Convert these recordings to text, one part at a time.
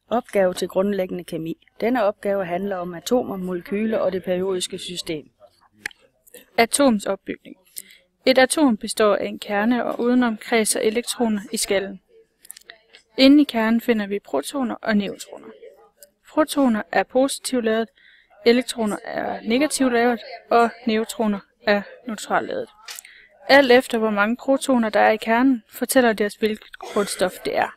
Opgave til grundlæggende kemi. Denne opgave handler om atomer, molekyler og det periodiske system. Atoms opbygning. Et atom består af en kerne og udenom kredser elektroner i skallen. Inde i kernen finder vi protoner og neutroner. Protoner er positivt ladet, elektroner er negativt ladet og neutroner er neutralt ladet. Alt efter hvor mange protoner der er i kernen, fortæller det os hvilket grundstof det er.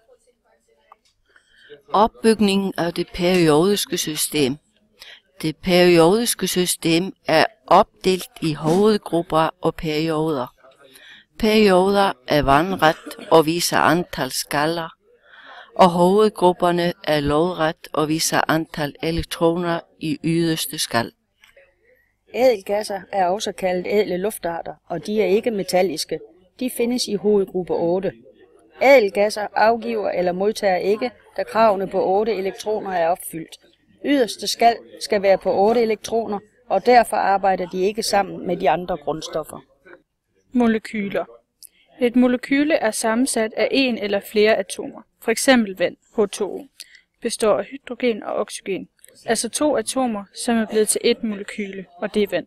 Opbygningen af det periodiske system. Det periodiske system er opdelt i hovedgrupper og perioder. Perioder er vandret og viser antal skaller, og hovedgrupperne er lodret og viser antal elektroner i yderste skal. Ædelgasser er også kaldet ædle luftarter, og de er ikke metalliske. De findes i hovedgruppe 8. Ædelgasser afgiver eller modtager ikke, da kravene på 8 elektroner er opfyldt. Yderste skal være på 8 elektroner, og derfor arbejder de ikke sammen med de andre grundstoffer. Molekyler. Et molekyle er sammensat af en eller flere atomer. For eksempel vand, H2O, består af hydrogen og oxygen. Altså 2 atomer, som er blevet til et molekyle, og det er vand.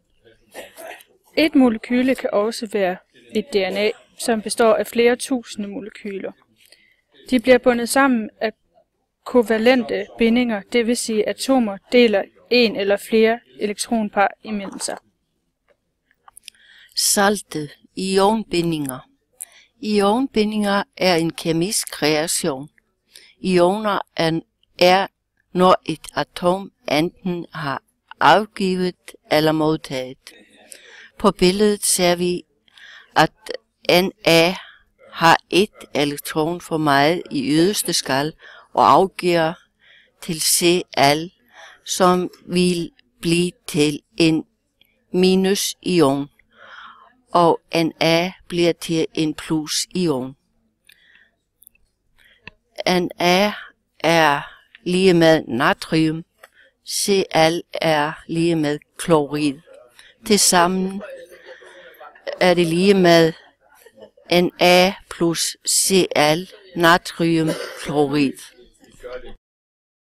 Et molekyle kan også være et DNA, som består af flere tusinde molekyler. De bliver bundet sammen af kovalente bindinger, det vil sige atomer deler en eller flere elektronpar imellem sig. Salte, ionbindinger. Ionbindinger er en kemisk kreation. Ioner er, når et atom enten har afgivet eller modtaget. På billedet ser vi, at Na har et elektron for meget i yderste skal og afgiver til Cl, som vil blive til en minusion, og Na bliver til en plusion. Na er lige med natrium, Cl er lige med klorid. Tilsammen er det lige med Na plus Cl, natriumklorid.